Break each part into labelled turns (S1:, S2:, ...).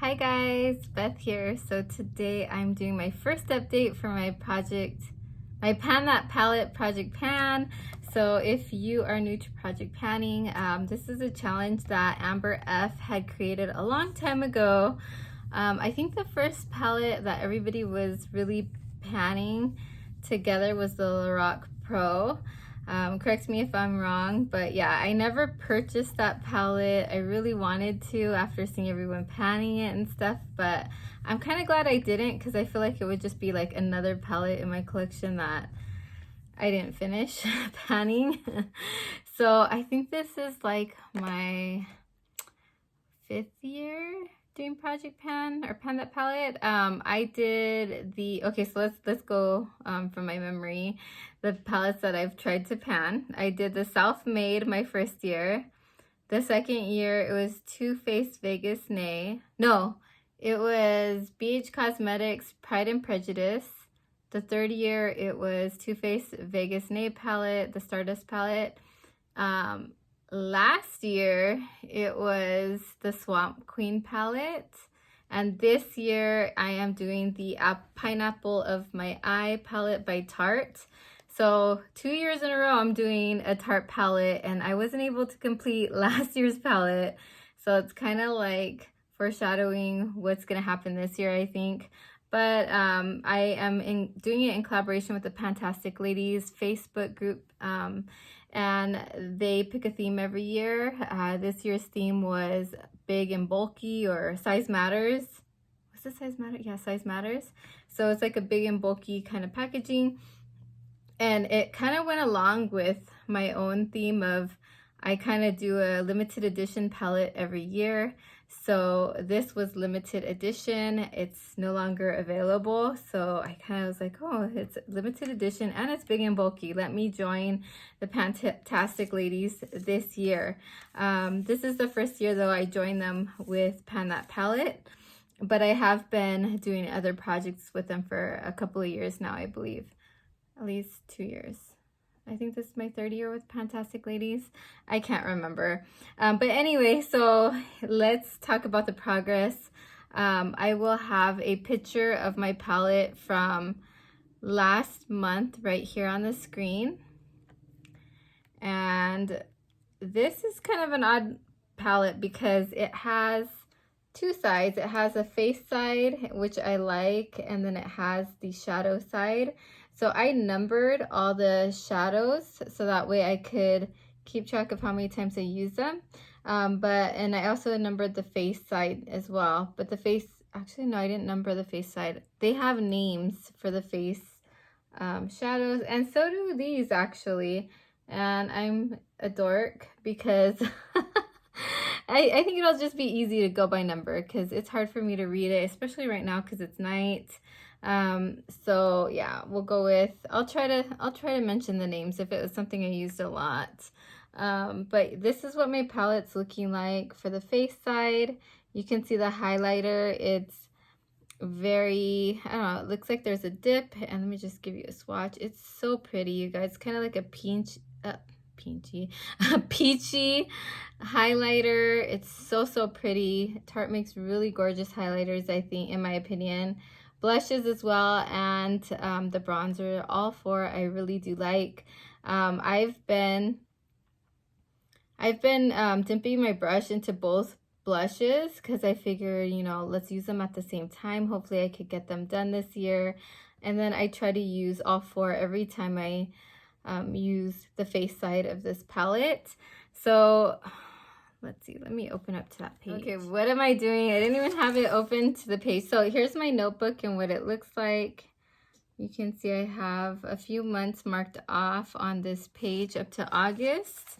S1: Hi guys, Beth here. So today I'm doing my first update for my project, my Pan That Palette Project Pan. So if you are new to project panning, this is a challenge that Amber F had created a long time ago. I think the first palette that everybody was really panning together was the Lorac Pro. Correct me if I'm wrong, but yeah, I never purchased that palette. I really wanted to after seeing everyone panning it and stuff, but I'm kind of glad I didn't because I feel like it would just be like another palette in my collection that I didn't finish panning. So I think this is like my 5th year doing project pan or pan that palette. I did the okay, so let's go from my memory, the palettes that I've tried to pan. I did the Self-Made my first year. The second year it was Too Faced Vegas Nay. No, it was BH Cosmetics Pride and Prejudice. The third year it was Too Faced Vegas Nay palette, the Stardust palette. Last year it was the Swamp Queen palette, and this year I am doing the Pineapple of My Eye palette by Tarte. So 2 years in a row I'm doing a Tarte palette, and I wasn't able to complete last year's palette, so it's kind of like foreshadowing what's gonna happen this year, I think. But I am doing it in collaboration with the Pantastic Ladies Facebook group, and they pick a theme every year. This year's theme was big and bulky, or size matters. Was it size matter? Yeah, size matters. So it's like a big and bulky kind of packaging. And it kind of went along with my own theme of I kind of do a limited edition palette every year. So this was limited edition. It's no longer available. So I kind of was like, oh, it's limited edition and it's big and bulky. Let me join the Pantastic Ladies this year. This is the first year though I joined them with Pan That Palette, but I have been doing other projects with them for a couple of years now, I believe. At least 2 years. I think this is my 3rd year with Pantastic Ladies. I can't remember. But anyway, so let's talk about the progress. I will have a picture of my palette from last month right here on the screen. And this is kind of an odd palette because it has two sides. It has a face side, which I like, and then it has the shadow side. So I numbered all the shadows so that way I could keep track of how many times I use them. And I also numbered the face side as well. But the face, actually no, I didn't number the face side. They have names for the face shadows, and so do these actually. And I'm a dork because I think it'll just be easy to go by number because it's hard for me to read it, especially right now because it's night. So yeah, we'll go with, I'll try to mention the names if it was something I used a lot. But this is what my palette's looking like for the face side. You can see the highlighter. It's very, I don't know, it looks like there's a dip, and let me just give you a swatch. It's so pretty, you guys. Kind of like a peachy highlighter. It's so pretty. Tarte makes really gorgeous highlighters, I think, in my opinion. Blushes as well, and the bronzer, all four I really do like. I've been dipping my brush into both blushes because I figured, you know, let's use them at the same time. Hopefully I could get them done this year. And then I try to use all four every time I use the face side of this palette. So let's see, let me open up to that page. Okay, what am I doing? I didn't even have it open to the page. So here's my notebook and what it looks like. You can see I have a few months marked off on this page up to August.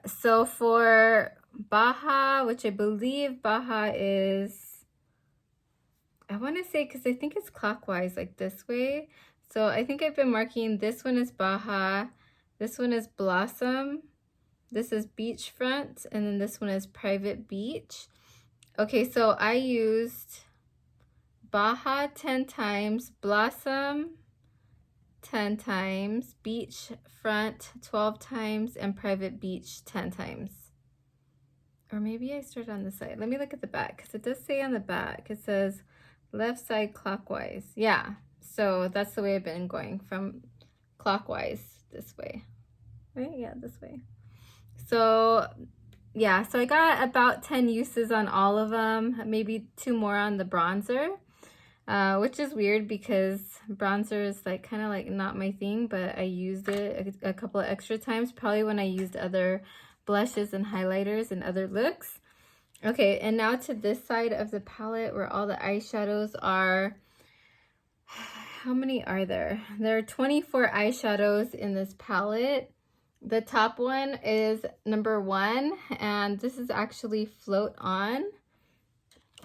S1: So for Baja, which I believe Baja is, I want to say, because I think it's clockwise, like this way. So I think I've been marking, this one is Baja, this one is Blossom, this is Beachfront, and then this one is Private Beach. Okay, so I used Baja 10 times, Blossom 10 times, Beachfront 12 times, and Private Beach 10 times. or maybe I started on the side. Let me look at the back, because it does say on the back, it says left side clockwise. Yeah, so that's the way I've been going, from clockwise this way, right? Yeah, this way. So yeah, so I got about 10 uses on all of them, maybe 2 more on the bronzer, which is weird because bronzer is like kind of like not my thing, but I used it a couple of extra times, probably when I used other blushes and highlighters and other looks. Okay, and now to this side of the palette where all the eyeshadows are. How many are there? There are 24 eyeshadows in this palette. The top one is number 1, and this is actually Float On.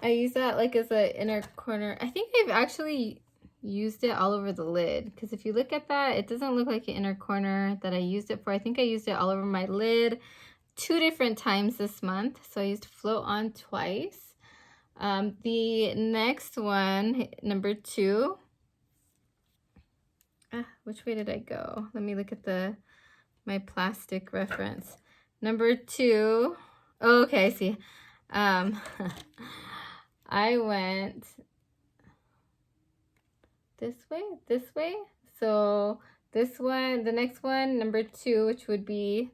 S1: I use that like as an inner corner. I think I've actually used it all over the lid, because if you look at that, it doesn't look like an inner corner that I used it for. I think I used it all over my lid 2 different times this month, so I used Float On twice. The next one, number 2. Which way did I go? Let me look at my plastic reference. Number 2. Oh, okay, I see. I went this way. So this one, the next one, number 2, which would be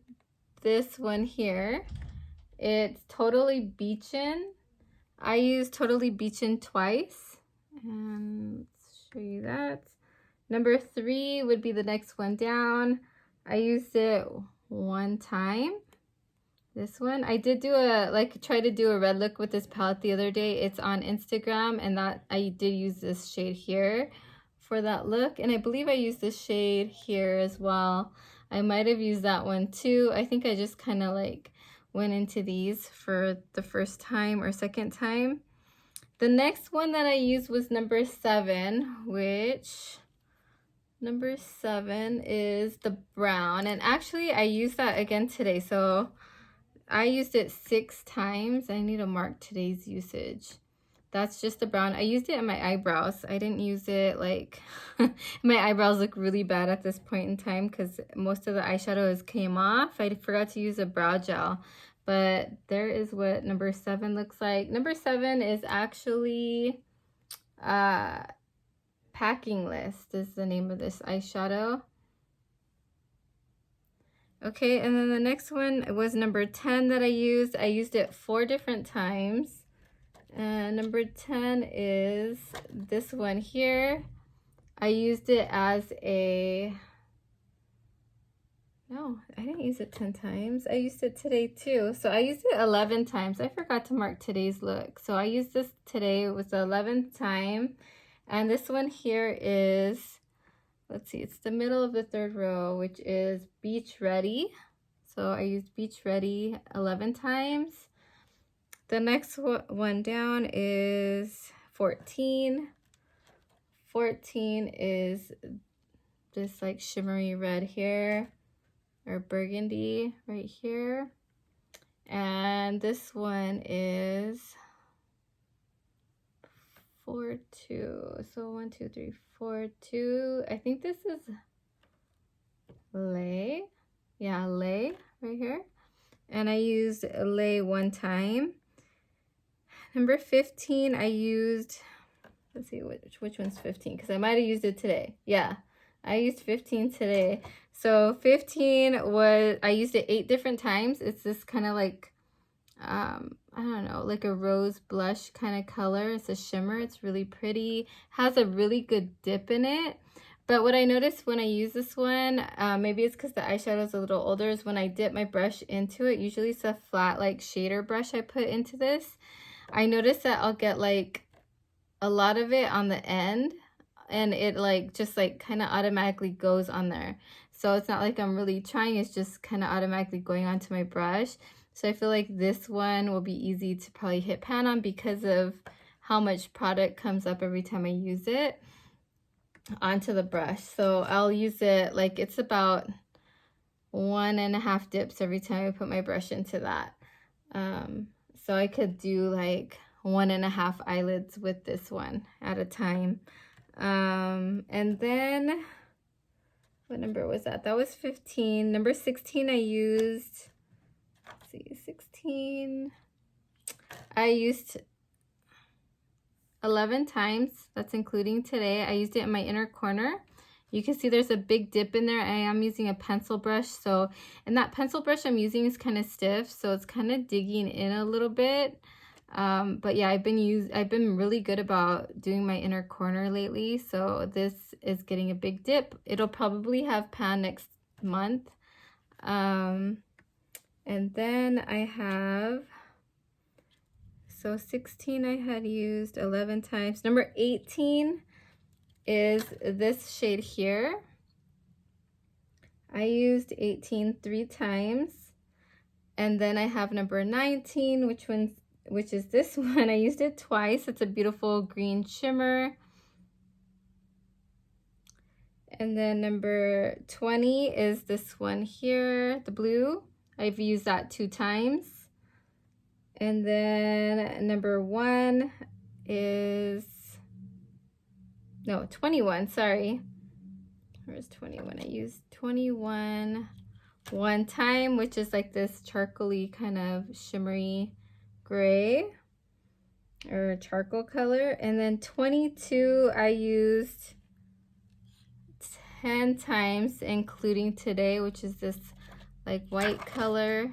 S1: this one here. It's Totally Beachin'. I used Totally Beachin' twice, and let's show you that. Number 3 would be the next one down. I used it 1 time. This one, I did do try to do a red look with this palette the other day. It's on Instagram, and that I did use this shade here for that look. And I believe I used this shade here as well. I might have used that one too. I think I just kind of like went into these for the first time or second time. The next one that I used was number 7, which number 7 is the brown. And actually I used that again today. So I used it 6 times. I need to mark today's usage. That's just the brown. I used it in my eyebrows. I didn't use it like, my eyebrows look really bad at this point in time because most of the eyeshadow came off. I forgot to use a brow gel, but there is what number 7 looks like. Number 7 is actually Packing List is the name of this eyeshadow. Okay, and then the next one was number 10 that I used. I used it 4 different times. And number 10 is this one here. I used it as a, no, I didn't use it 10 times. I used it today too. So I used it 11 times. I forgot to mark today's look. So I used this today. It was the 11th time. And this one here is, let's see, it's the middle of the 3rd row, which is Beach Ready. So I used Beach Ready 11 times. The next one down is 14. 14 is this like shimmery red here, or burgundy right here. And this one is 4, 2. So 1, 2, 3, 4, 2. I think this is Lay. Yeah, Lay right here. And I used Lay 1 time. Number 15, I used, let's see, which one's 15? Because I might have used it today. Yeah, I used 15 today. So 15 was, I used it 8 different times. It's this kind of like, I don't know, like a rose blush kind of color. It's a shimmer. It's really pretty. Has a really good dip in it. But what I noticed when I use this one, maybe it's because the eyeshadow is a little older, is when I dip my brush into it, usually it's a flat like shader brush I put into this. I noticed that I'll get like a lot of it on the end, and it like just like kind of automatically goes on there. So it's not like I'm really trying, it's just kind of automatically going onto my brush. So I feel like this one will be easy to probably hit pan on because of how much product comes up every time I use it onto the brush. So I'll use it like it's about 1.5 dips every time I put my brush into that. So I could do like 1.5 eyelids with this one at a time. And then, what number was that? That was 15. Number 16 I used, let's see, 16. I used 11 times. That's including today. I used it in my inner corner. You can see there's a big dip in there. I am using a pencil brush. So, and that pencil brush I'm using is kind of stiff, so it's kind of digging in a little bit. But yeah, I've been really good about doing my inner corner lately. So this is getting a big dip. It'll probably have pan next month. And then I have, so 16 I had used 11 times. Number 18 is this shade here. I used 18 3 times. And then I have number 19, which is this one. I used it twice. It's a beautiful green shimmer. And then number 20 is this one here, the blue. I've used that 2 times. And then number 1 is, no, 21, sorry. Where's 21? I used 21 1 time, which is like this charcoaly kind of shimmery gray or charcoal color. And then 22 I used 10 times, including today, which is this like white color.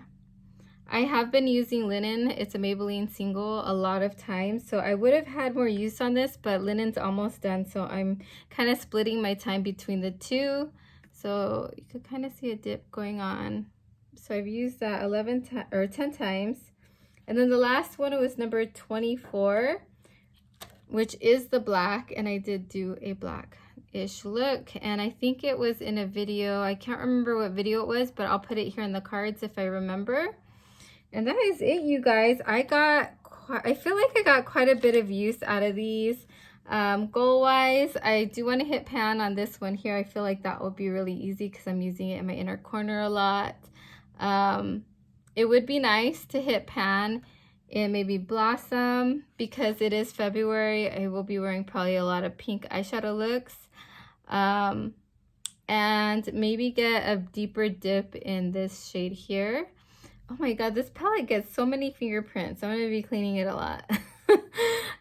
S1: I have been using linen. It's a Maybelline single a lot of times, so I would have had more use on this, but linen's almost done, so I'm kind of splitting my time between the two. So you could kind of see a dip going on. So I've used that 10 times. And then the last one was number 24, which is the black, and I did do a black-ish look, and I think it was in a video. I can't remember what video it was, but I'll put it here in the cards if I remember. And that is it, you guys. I feel like I got quite a bit of use out of these. Goal-wise, I do want to hit pan on this one here. I feel like that will be really easy because I'm using it in my inner corner a lot. It would be nice to hit pan in maybe Blossom because it is February. I will be wearing probably a lot of pink eyeshadow looks. And maybe get a deeper dip in this shade here. Oh my god, this palette gets so many fingerprints. I'm going to be cleaning it a lot.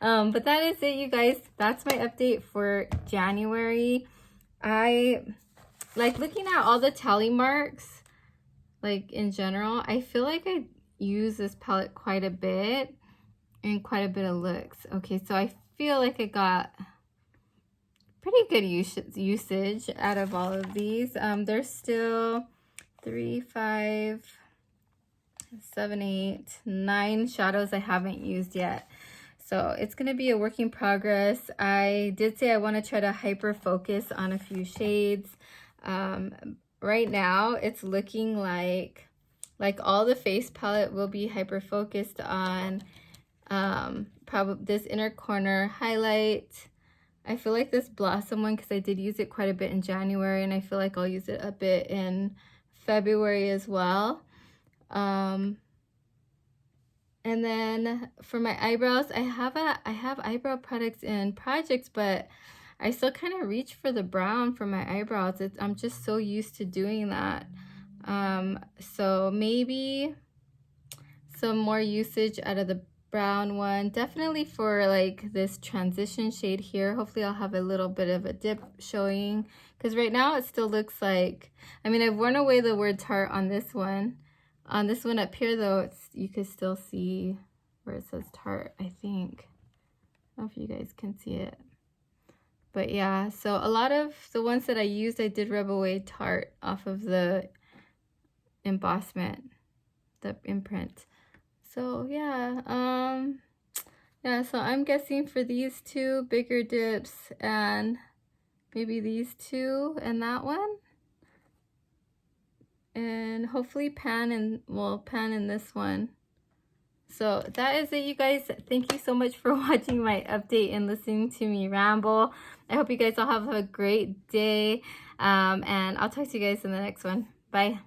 S1: But that is it, you guys. That's my update for January. I like looking at all the tally marks, like in general. I feel like I use this palette quite a bit and quite a bit of looks. Okay, so I feel like I got pretty good usage out of all of these. There's still 3, 5, 7, 8, 9 shadows I haven't used yet. So it's going to be a work in progress. I did say I want to try to hyper focus on a few shades. Right now it's looking like all the face palette will be hyper focused on probably this inner corner highlight. I feel like this Blossom one, because I did use it quite a bit in January, and I feel like I'll use it a bit in February as well. And then for my eyebrows, I have eyebrow products in projects, but I still kind of reach for the brown for my eyebrows. I'm just so used to doing that. So maybe some more usage out of the brown one. Definitely for like this transition shade here. Hopefully I'll have a little bit of a dip showing, because right now it still looks like, I mean, I've worn away the word Tarte on this one. On this one up here, though, you can still see where it says Tarte, I think. I don't know if you guys can see it. But yeah, so a lot of the ones that I used, I did rub away Tarte off of the embossment, the imprint. So yeah, so I'm guessing for these two bigger dips and maybe these two and that one. And hopefully pan in this one. So that is it, you guys. Thank you so much for watching my update and listening to me ramble. I hope you guys all have a great day. And I'll talk to you guys in the next one. Bye.